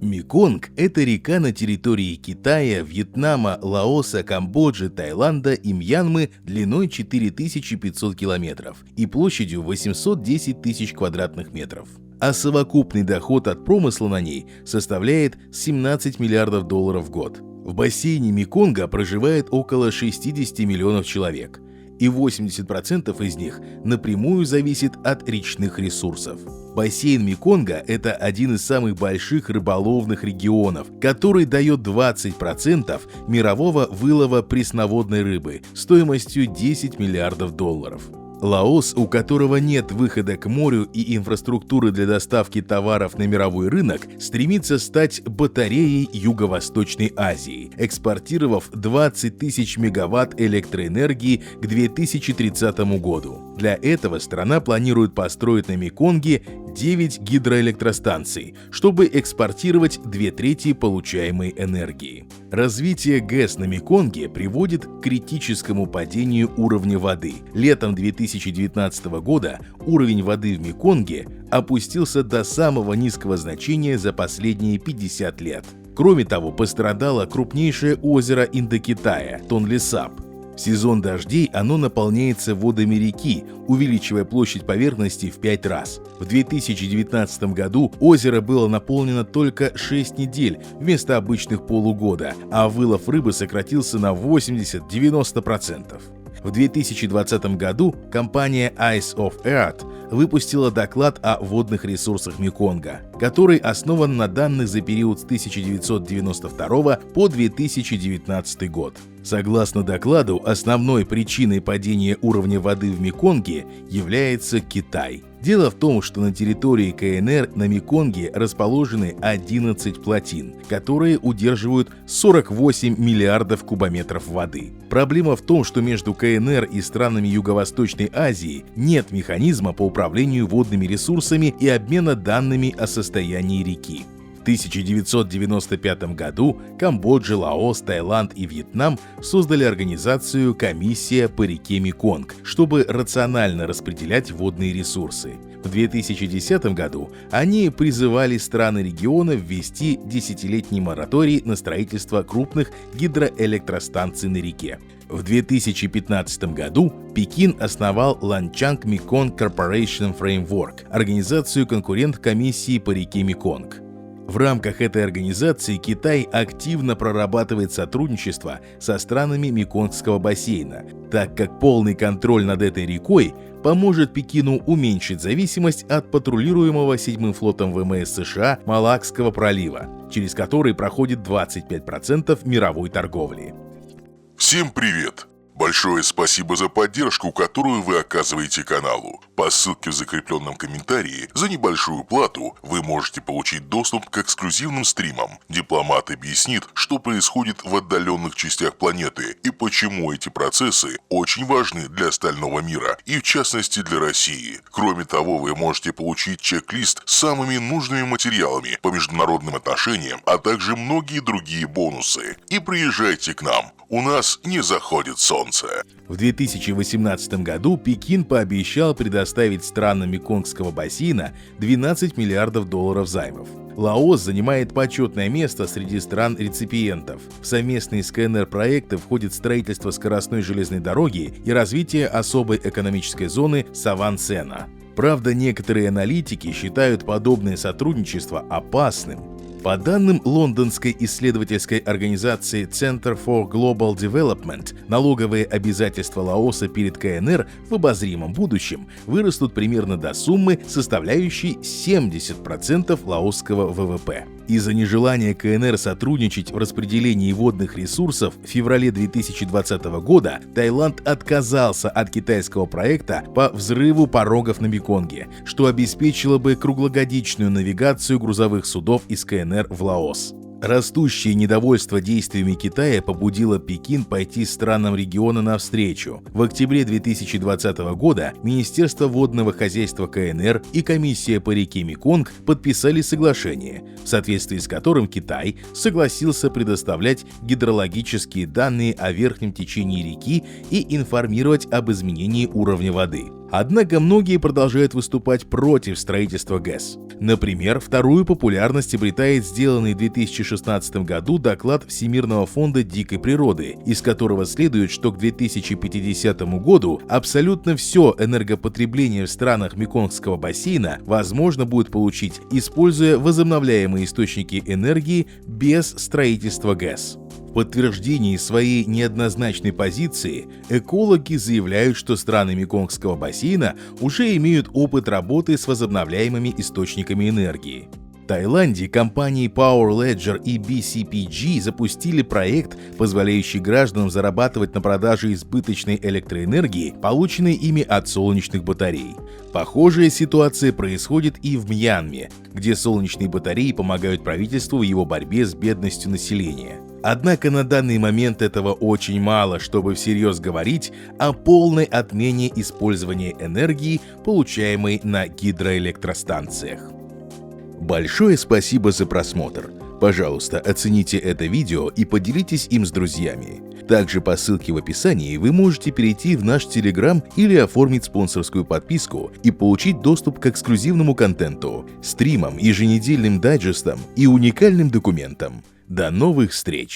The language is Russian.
Меконг – это река на территории Китая, Вьетнама, Лаоса, Камбоджи, Таиланда и Мьянмы длиной 4500 километров и площадью 810 тысяч квадратных метров. А совокупный доход от промысла на ней составляет 17 миллиардов долларов в год. В бассейне Меконга проживает около 60 миллионов человек, и 80% из них напрямую зависит от речных ресурсов. Бассейн Меконга – это один из самых больших рыболовных регионов, который дает 20% мирового вылова пресноводной рыбы стоимостью 10 миллиардов долларов. Лаос, у которого нет выхода к морю и инфраструктуры для доставки товаров на мировой рынок, стремится стать батареей Юго-Восточной Азии, экспортировав 20 тысяч мегаватт электроэнергии к 2030 году. Для этого страна планирует построить на Меконге 9 гидроэлектростанций, чтобы экспортировать 2/3 получаемой энергии. Развитие ГЭС на Меконге приводит к критическому падению уровня воды. Летом 2019 года уровень воды в Меконге опустился до самого низкого значения за последние 50 лет. Кроме того, пострадало крупнейшее озеро Индокитая – Тонлесап. В сезон дождей оно наполняется водами реки, увеличивая площадь поверхности в 5 раз. В 2019 году озеро было наполнено только 6 недель вместо обычных полугода, а вылов рыбы сократился на 80-90%. В 2020 году компания Eyes of Earth выпустила доклад о водных ресурсах Меконга, который основан на данных за период с 1992 по 2019 год. Согласно докладу, основной причиной падения уровня воды в Меконге является Китай. Дело в том, что на территории КНР на Меконге расположены 11 плотин, которые удерживают 48 миллиардов кубометров воды. Проблема в том, что между КНР и странами Юго-Восточной Азии нет механизма по управлению водными ресурсами и обмена данными о состоянии реки. В 1995 году Камбоджа, Лаос, Таиланд и Вьетнам создали организацию «Комиссия по реке Меконг», чтобы рационально распределять водные ресурсы. В 2010 году они призывали страны региона ввести 10-летний мораторий на строительство крупных гидроэлектростанций на реке. В 2015 году Пекин основал Ланчанг Mekong Corporation Framework, организацию-конкурент комиссии по реке Меконг. В рамках этой организации Китай активно прорабатывает сотрудничество со странами Меконгского бассейна, так как полный контроль над этой рекой поможет Пекину уменьшить зависимость от патрулируемого 7-м флотом ВМС США Малакского пролива, через который проходит 25% мировой торговли. Всем привет! Большое спасибо за поддержку, которую вы оказываете каналу. По ссылке в закрепленном комментарии за небольшую плату вы можете получить доступ к эксклюзивным стримам. Дипломат объяснит, что происходит в отдаленных частях планеты и почему эти процессы очень важны для остального мира и в частности для России. Кроме того, вы можете получить чек-лист с самыми нужными материалами по международным отношениям, а также многие другие бонусы. И приезжайте к нам. У нас не заходит солнце. В 2018 году Пекин пообещал предоставить странам Меконгского бассейна 12 миллиардов долларов займов. Лаос занимает почетное место среди стран-реципиентов. В совместные с КНР проекты входит строительство скоростной железной дороги и развитие особой экономической зоны Саван-Сена. Правда, некоторые аналитики считают подобное сотрудничество опасным. По данным лондонской исследовательской организации Center for Global Development, налоговые обязательства Лаоса перед КНР в обозримом будущем вырастут примерно до суммы, составляющей 70% лаосского ВВП. Из-за нежелания КНР сотрудничать в распределении водных ресурсов в феврале 2020 года Таиланд отказался от китайского проекта по взрыву порогов на Меконге, что обеспечило бы круглогодичную навигацию грузовых судов из КНР в Лаос. Растущее недовольство действиями Китая побудило Пекин пойти странам региона навстречу. В октябре 2020 года Министерство водного хозяйства КНР и Комиссия по реке Меконг подписали соглашение, в соответствии с которым Китай согласился предоставлять гидрологические данные о верхнем течении реки и информировать об изменении уровня воды. Однако многие продолжают выступать против строительства ГЭС. Например, вторую популярность обретает сделанный в 2016 году доклад Всемирного фонда дикой природы, из которого следует, что к 2050 году абсолютно все энергопотребление в странах Меконгского бассейна возможно будет получить, используя возобновляемые источники энергии без строительства ГЭС. В подтверждении своей неоднозначной позиции экологи заявляют, что страны Меконгского бассейна уже имеют опыт работы с возобновляемыми источниками энергии. В Таиланде компании Power Ledger и BCPG запустили проект, позволяющий гражданам зарабатывать на продаже избыточной электроэнергии, полученной ими от солнечных батарей. Похожая ситуация происходит и в Мьянме, где солнечные батареи помогают правительству в его борьбе с бедностью населения. Однако на данный момент этого очень мало, чтобы всерьез говорить о полной отмене использования энергии, получаемой на гидроэлектростанциях. Большое спасибо за просмотр. Пожалуйста, оцените это видео и поделитесь им с друзьями. Также по ссылке в описании вы можете перейти в наш Telegram или оформить спонсорскую подписку и получить доступ к эксклюзивному контенту, стримам, еженедельным дайджестам и уникальным документам. До новых встреч!